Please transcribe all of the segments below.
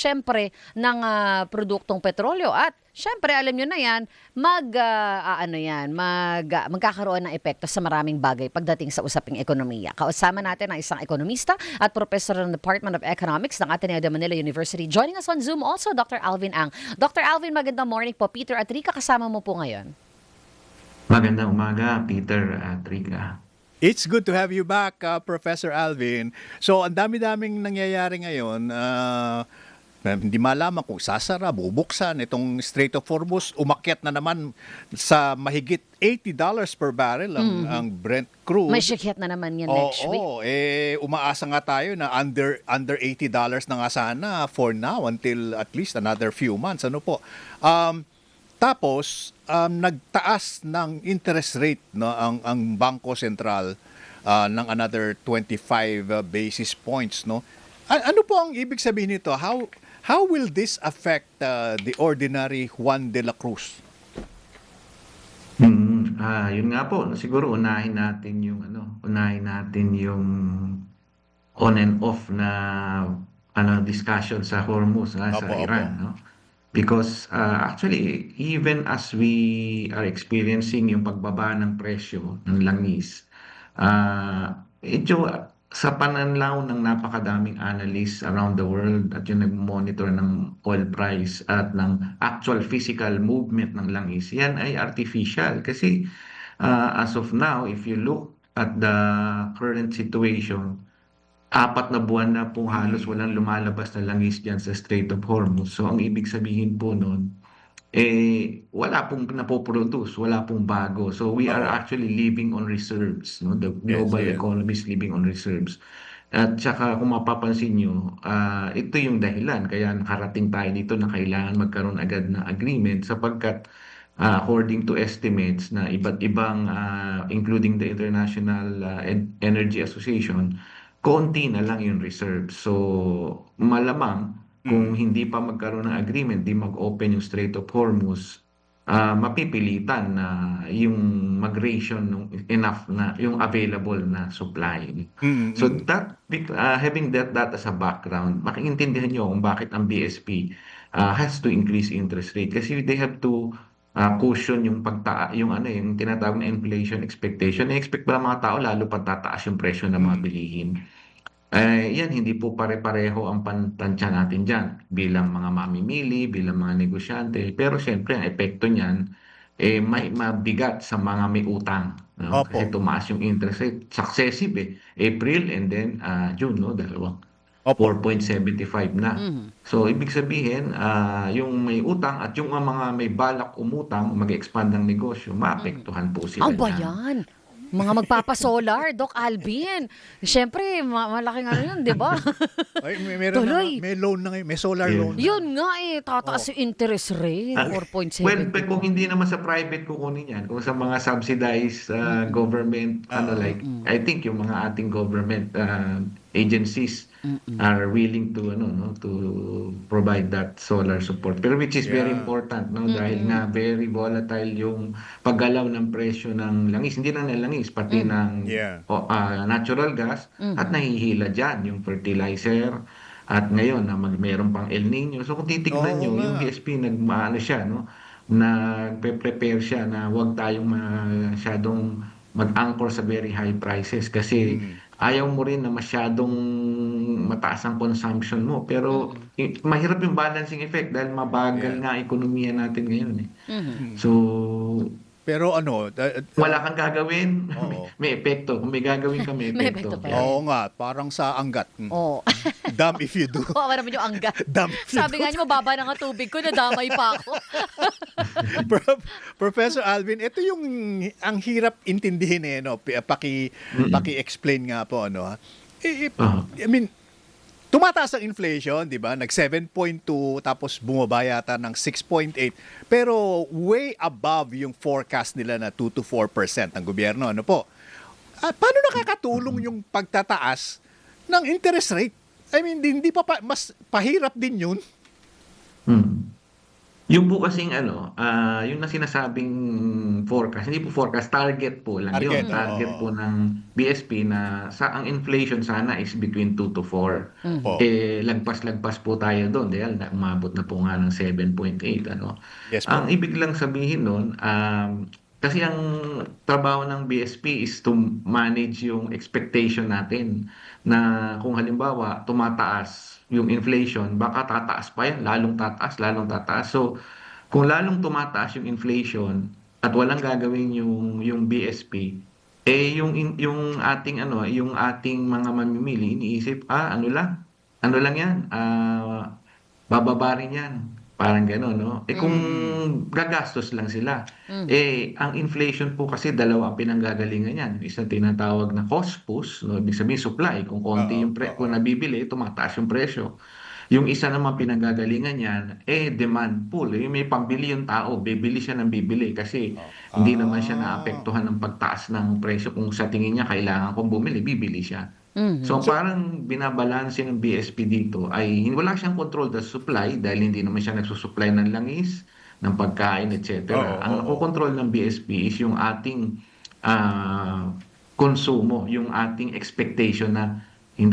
syempre ng produktong petrolyo at syempre alam nyo na yan, magkakaroon ng epekto sa maraming bagay pagdating sa usaping ekonomiya. Kausama natin ang isang ekonomista at professor ng Department of Economics ng Ateneo de Manila University. Joining us on Zoom also, Dr. Alvin Ang. Dr. Alvin, magandang morning po. Peter at Rica kasama mo po ngayon. Magandang umaga, Peter at Rica. It's good to have you back, Professor Alvin. So, ang dami-daming nangyayari ngayon. Hindi malaman kung sasara, bubuksan. Itong Strait of Hormuz, umakyat na naman sa mahigit $80 per barrel ang Brent crude. May sikyat na naman yan next week. Umaasa nga tayo na under $80 na nga sana for now until at least another few months. Ano po? Tapos, nagtaas ng interest rate, no, ang Bangko Sentral ng another 25 basis points. No? Ano po ang ibig sabihin nito? How will this affect the ordinary Juan de la Cruz? Yun nga po, siguro unahin natin yung on and off na discussion sa Hormuz sa Iran, no? Because actually, even as we are experiencing yung pagbaba ng presyo ng langis, ito sa pananaw ng napakadaming analysts around the world at yung nag-monitor ng oil price at ng actual physical movement ng langis, yan ay artificial. Kasi as of now, if you look at the current situation, 4 na buwan na po halos walang lumalabas na langis dyan sa Strait of Hormuz. So ang ibig sabihin po nun, wala pong napoproduce, wala pong bago. So we are actually living on reserves. No? The global economy is living on reserves. At saka kung mapapansin nyo, ito yung dahilan. Kaya nakarating tayo dito na kailangan magkaroon agad na agreement sapagkat according to estimates na iba't ibang, including the International Energy Association, konti na lang yung reserve. So, malamang kung hindi pa magkaroon ng agreement, di mag-open yung Strait of Hormuz, mapipilitan na yung mag-ration ng enough na yung available na supply. So, having that as a background, makiintindihan nyo kung bakit ang BSP has to increase interest rate. Kasi they have to cushion yung yung tinatawag na inflation expectation. Na-expect ba ng mga tao lalo pa tataas yung presyo ng mga bilihin? Yan, hindi po pare-pareho ang pantansya natin dyan bilang mga mamimili, bilang mga negosyante. Pero siyempre, ang epekto niyan, may mabigat sa mga may utang. No? Kasi tumaas yung interest rate. Successive April and then June, no? Dalawang. 4.75 na. So, ibig sabihin, yung may utang at yung mga may balak umutang, mag-expand ng negosyo, maapektuhan po sila. Ang bayan! Mga magpapasolar, Doc Alvin. Siyempre, malaking yun, di ba? May loan na ngayon, may solar loan. Yun nga tataas yung interest rate, 4.7. Well, kung hindi naman sa private kukunin yan, kung sa mga subsidized government, I think yung mga ating government agencies are willing to provide that solar support, pero which is very important, no, dahil nga very volatile yung paggalaw ng presyo ng langis, hindi lang ng langis, pati ng natural gas, at nahihila dyan yung fertilizer, at ngayon na meron pang El Nino. So kung titignan nyo, yung BSP nagpe-prepare siya na huwag tayong masyadong mag-anchor sa very high prices kasi ayaw mo rin na masyadong mataas ang consumption mo. Pero mahirap yung balancing effect dahil mabagal nga ekonomiya natin ngayon. So, pero wala kang gagawin, may epekto. Kung may gagawin ka, may epekto. Oo nga, parang sa anggat. Damn if you do. Oo, naman yung anggat. Sabi nga niyo, mababa na nga tubig ko, nadamay pa ako. Professor Alvin, ito yung ang hirap intindihin paki-explain nga po I mean, tumataas ang inflation, di ba? Nag 7.2 tapos bumaba yata ng 6.8 pero way above yung forecast nila na 2 to 4% ng gobyerno. Ano po? Paano nakakatulong yung pagtataas ng interest rate? I mean, hindi pa mas pahirap din yun. Yung po kasing yung na sinasabing forecast, hindi po forecast, target po lang Target, yun. Target oo. po ng BSP na ang inflation sana is between 2 to 4. Po. Lagpas-lagpas po tayo doon dahil umabot na po nga ng 7.8, ano. Yes po. Ang ibig lang sabihin nun, kasi ang trabaho ng BSP is to manage yung expectation natin na kung halimbawa tumataas yung inflation, baka tataas pa yan, lalong tataas, lalong tataas. So, kung lalong tumataas yung inflation at walang gagawin yung BSP, yung ating yung ating mga mamimili iniisip, ano lang yan, bababa rin yan. Parang gano'n, no? Kung gagastos lang sila, ang inflation po kasi dalawa ang pinanggagalingan yan. Isang tinatawag na cost push, no? Ibig sabihin supply. Kung konti Oo, yung oo. kung nabibili, tumataas yung presyo. Yung isa naman pinanggagalingan yan, demand pull. Yung may pambili yung tao, bibili siya ng bibili kasi hindi naman siya naapektuhan ng pagtaas ng presyo. Kung sa tingin niya kailangan kong bumili, bibili siya. So So, parang binabalanse ng BSP dito ay wala siyang control the supply dahil hindi naman siya nagsusupply ng langis, ng pagkain, etc. oo, Ang oo. nakokontrol ng BSP is yung ating konsumo, yung ating expectation na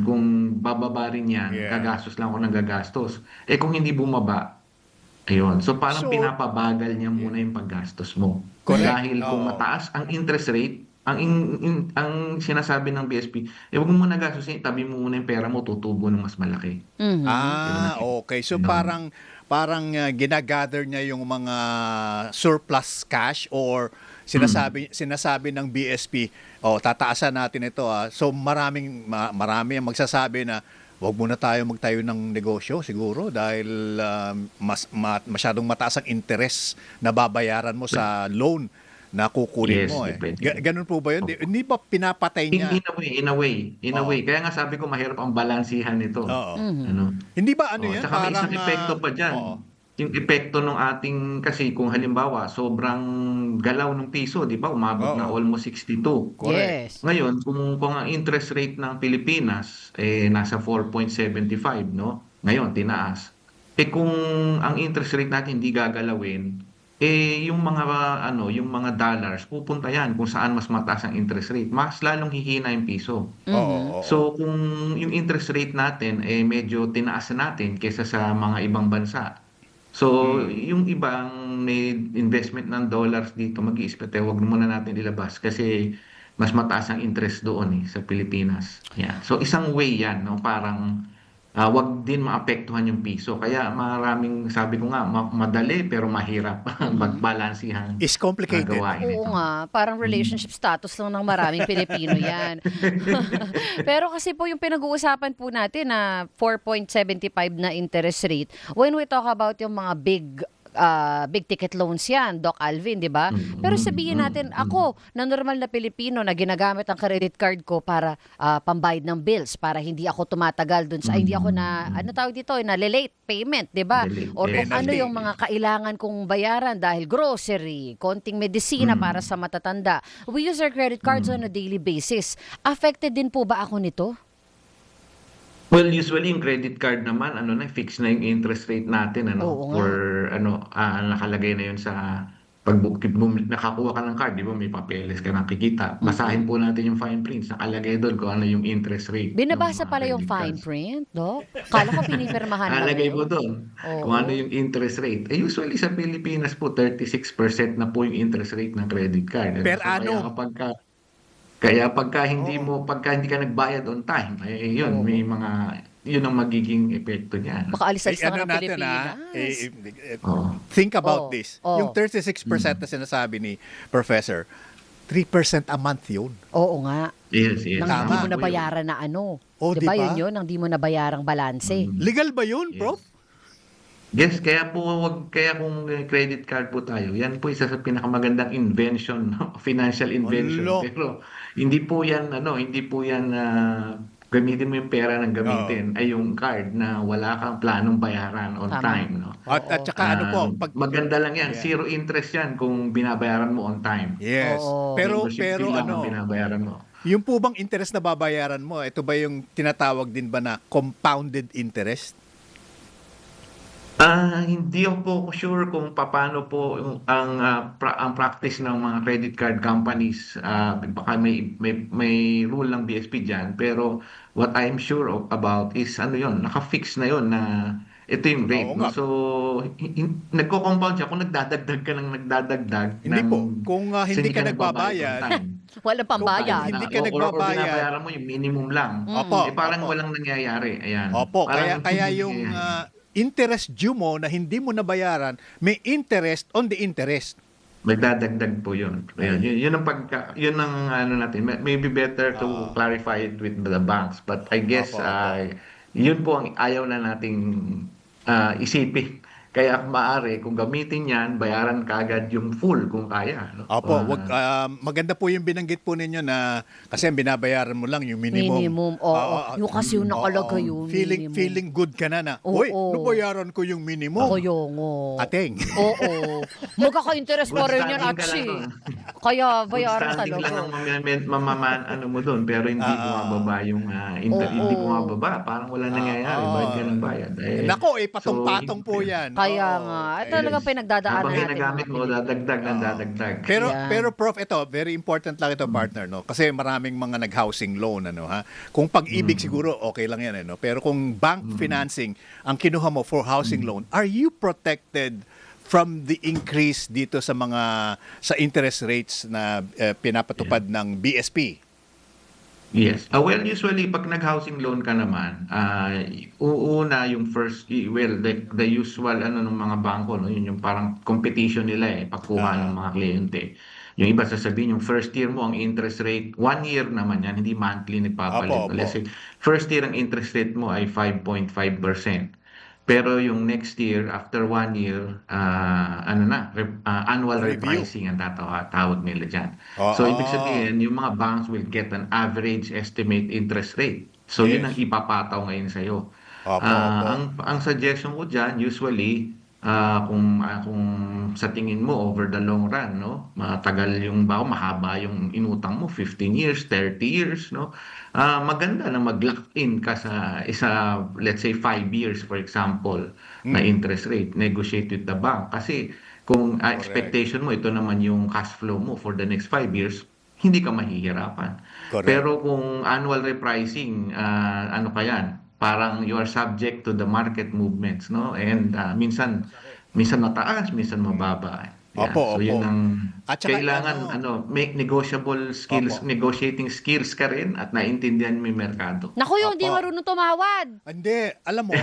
kung bababa rin yan, Yeah. gagastos lang ako ng gagastos. Kung hindi bumaba, ayun. So parang So, pinapabagal niya muna yung paggastos mo. Correct. Dahil kung Oo. mataas ang interest rate, ang sinasabi ng BSP, huwag mo muna gastusin, tabi mo muna yung pera mo, tutubo ng mas malaki. Okay. So Ganun. parang ginagather niya yung mga surplus cash or sinasabi ng BSP, tataasan natin ito ah. So marami ang magsasabi na wag muna tayo magtayo ng negosyo siguro dahil masyadong mataas ang interest na babayaran mo sa loan na kukunin Yes, mo depende. Ganun po ba yun? Hindi ba pinapatay niya? In a way. Kaya nga sabi ko mahirap ang balansihan nito. Oo. Ano? Hindi ba ano yan? Tsaka may Parang isang epekto pa dyan. oo. Yung epekto ng ating, kasi kung halimbawa, sobrang galaw ng piso, di ba? Umabot na Oo. almost 62. Correct. Yes. Ngayon, kung ang interest rate ng Pilipinas, nasa 4.75, no? Ngayon, tinaas. Kung ang interest rate natin hindi gagalawin, yung mga dollars, pupunta yan kung saan mas mataas ang interest rate. Mas lalong hihina yung piso. Oo. So kung yung interest rate natin medyo tinaas na natin kaysa sa mga ibang bansa. So yung ibang may investment ng dollars dito, mag-iisip tayo, wag muna natin ilabas kasi mas mataas ang interest doon sa Pilipinas. Yeah. So isang way yan, no? Parang wag din maapektuhan yung piso. Kaya maraming, sabi ko nga, madali pero mahirap magbalansihan Is complicated. gawain Oo ito. nga, parang relationship status lang ng maraming Pilipino yan. Pero kasi po yung pinag-uusapan po natin na 4.75 na interest rate, when we talk about yung mga big ticket loans yan, Doc Alvin, di ba? Pero sabihin natin, ako, na normal na Pilipino na ginagamit ang credit card ko para pambayad ng bills, para hindi ako tumatagal dun sa, hindi ako na, ano tawag dito, na late payment, di ba? Delay Or kung payment. ano yung mga kailangan kong bayaran dahil grocery, konting medisina para sa matatanda. We use our credit cards on a daily basis. Affected din po ba ako nito? Well, usually yung credit card naman, fix na yung interest rate natin, Oo nga. for, nakalagay na yun sa, nakakuha ka ng card, di ba, may papeles ka nakikita. Basahin po natin yung fine prints, nakalagay doon kung ano yung interest rate. Binabasa ng mga pala yung credit fine cards. print, Doc? Kala ko pinipirmahan lang Nakalagay yun. po doon Oo. kung ano yung interest rate. Usually sa Pilipinas po, 36% na po yung interest rate ng credit card. Per Kaya annum. pagka pagka hindi ka nagbayad on time, yun, may yun ang magiging epekto niya. Baka alisan sa ano ng natin Pilipinas. Oo. think about Oo. this. Oo. Yung 36% na sinasabi ni Professor, 3% a month yun. Oo nga. Yes, yes. Nang Tama. hindi mo po yun. nabayaran na ano. Oh, diba diba? yun? Nang di mo nabayarang balanse. Legal ba yun, Yes. Prof? Yes, kaya kung credit card po tayo, yan po isa sa pinakamagandang invention, no? Financial invention. Alo. Pero hindi po yan gamitin mo yung pera ng gamitin ay yung card na wala kang planong bayaran on Tama. time, no? At saka ano po, pag Maganda lang yan, Yeah. zero interest yan kung binabayaran mo on time. yes. Oo. Pero Membership fee lang ang ano, binabayaran mo. yung po bang interest na babayaran mo, ito ba yung tinatawag din ba na compounded interest? Hindi ako po sure kung paano po ang practice ng mga credit card companies. Baka may rule ng BSP diyan, pero what I'm sure about is ano 'yon, naka-fix na 'yon na ito yung Oo rate, no? nga. So nagko-compound siya kung nagdadagdag ka ng nagdadagdag Hindi ng po. Kung hindi ka nagbabayad on nagbabayad, time. Wala pang Kung bayad. hindi ka Or nagbabayad, binabayaran mo yung minimum lang. opo, Parang opo. walang nangyayari. Ayan. Opo, Parang kaya hindi yung nangyayari. interest due mo na hindi mo nabayaran, may interest on the interest. Magdadagdag po yun. Ayun, yun ang ano natin. Maybe better to clarify it with the banks. But I guess Opo, opo. yun po ang ayaw na nating isipin. Kaya maaari, kung gamitin yan, bayaran kaagad yung full kung kaya. No? Opo, maganda po yung binanggit po ninyo na kasi ang binabayaran mo lang yung minimum. Minimum, oo. Yung kasi yung nakalagay oo. yung minimum. Feeling good ka na. Oo. Uy, nabayaran ko yung minimum. Ako yung, Ateng. Oo. Magkaka-interest pa Good rin yan, standing ka Atsi. lang doon. Kaya Good bayaran standing lang talaga. ang ano mo doon, pero hindi bumababa yung hindi Oo. bumababa. Parang wala nangyayari. Bayad ka ng bayad. Nako, patong-patong po yan. Kaya Oo. nga. At talagang pinagdadaanan Habang natin. ginagamit mo, dadagdag ng dadagdag. Yan. Pero Prof, ito, very important lang ito, partner, no? Kasi maraming mga nag-housing loan, ano, ha? Kung pag-ibig siguro, okay lang yan, no? Pero kung bank financing ang kinuha mo for housing loan, are you protected from the increase dito sa interest rates na pinapatupad ng BSP? Yes. Well, usually, pag nag-housing loan ka naman, uuna yung the usual ano ng mga bangko, no? Yun yung parang competition nila pagkuha ng mga kliyente. Yung iba sasabihin, yung first year mo, ang interest rate, 1 year naman yan, hindi monthly nagpapalit. Opo, opo. Let's say, first year ang interest rate mo ay 5.5%. Pero yung next year, after 1 year, annual Review. repricing ang tawag nila dyan. Oo. So, ibig sabihin, yung mga banks will get an average estimate interest rate. So, yun Yes. ang ipapataw ngayon sa'yo. Opo, opo. Ang suggestion ko dyan, usually, kung sa tingin mo over the long run, no, mahaba yung inutang mo, 15 years, 30 years, no, maganda na mag-lock in ka sa let's say 5 years, for example, na interest rate, negotiate with the bank. Kasi kung expectation mo, ito naman yung cash flow mo for the next 5 years, hindi ka mahihirapan. Correct. Pero kung annual repricing, ano ka yan? Parang you are subject to the market movements, no? And minsan mataas, minsan mababa. Yeah. Opo, So yun opo. ang At saka, kailangan make negotiable skills, Opo. negotiating skills ka rin at naintindihan mo yung merkado. Naku, yung hindi Opo. marunong tumawad. Hindi, alam mo,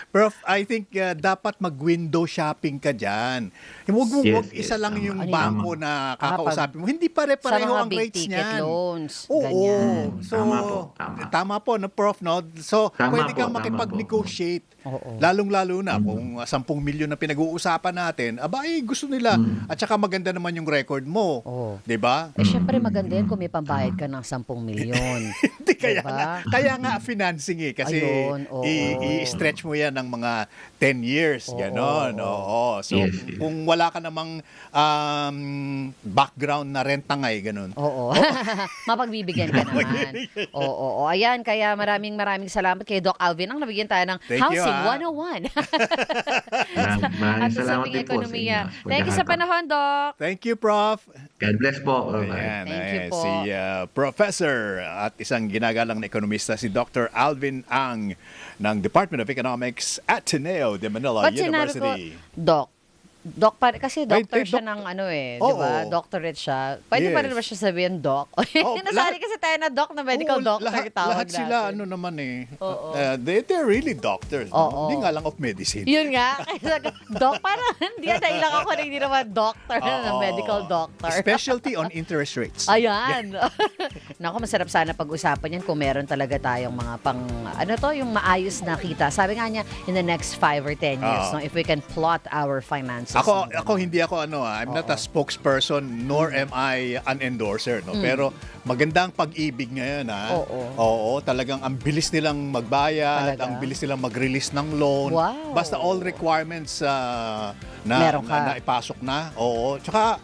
Prof, I think dapat mag-window shopping ka dyan. Huwag Yes, isa lang tama. yung Ano bangko yun? na kakausapin mo. Hindi pare-pareho Sa mga ang big rates ticket niyan. loans. Oo. Ganyan. So, Tama po, tama. po, no, Prof, no? So, Tama pwede po, kang tama makipag-negotiate. Oo. Lalong-lalo na kung 10 milyon na pinag-uusapan natin, gusto nila. At saka maganda naman yung record mo. Oo. 'Di ba? Eh, syempre maganda yan kung may pambayad ka ng 10 milyon. Hindi, kaya Diba? kaya nga financing kasi Ayun, oo. i-stretch mo yan ng mga 10 years, ganon. Oo. So, Yes, yes. kung wala ka namang background na rentangay, ganon. Oo. Mapagbibigyan ka naman. Oo. Ayan, kaya maraming salamat kay Doc Alvin ang nabigyan tayo ng Thank you, Housing ah. 101. Maraming At salamat usaping din po sa ekonomiya. inyo. Thank you sa panahon, Doc. Thank you, Prof. God bless po. Bye-bye. Ayan, Thank you po. si Professor at isang ginagalang na ekonomista, si Dr. Alvin Ang ng Department of Economics, Ateneo de Manila Ba't sinabi ko, University. Doc pa rin, kasi doctor Ay, siya doc- ng di Oo. ba? Doctorate siya. Pwede pa rin Yes. ba siya sabihin doc? Nasali lahat- kasi tayo na doc na medical Oo, doctor tawag lahat sila natin. naman Oo. they're really doctors. Oo. Hindi nga lang of medicine. Yun nga. Kaya doc, parang hindi na ilang ako na hindi naman doctor na Oo. medical doctor. Specialty on interest rates. Ayan. Naku, masarap sana pag-usapan yan kung meron talaga tayong mga yung maayos na kita. Sabi nga niya, in the next 5 or 10 years, Oo. no, if we can plot our finances. Ako hindi ako I'm not a spokesperson nor am I an endorser, no. Pero magandang pag-ibig ngayon, ha. Oo, talagang ang bilis nilang magbayad, Talaga? ang bilis nilang mag-release ng loan. Wow. Basta all requirements Meron ka. na ipasok na. Oo. Tsaka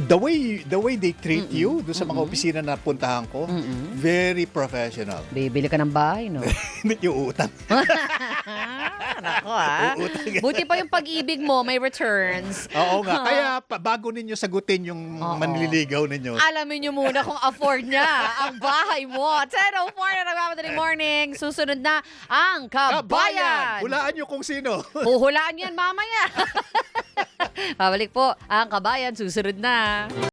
the way they treat you doon sa mga opisina na puntahan ko, very professional. Bibili ka ng bahay, no? Yung utang. Nako Buti pa yung pag-ibig mo, may returns. Oo nga. Kaya bago ninyo sagutin yung manliligaw ninyo. Alamin nyo muna kung afford niya ang bahay mo. 10:04 na nagmamadaling morning. Susunod na ang Kabayan. Hulaan nyo kung sino. Huhulaan yan mamaya. Pabalik po ang Kabayan. Susunod na.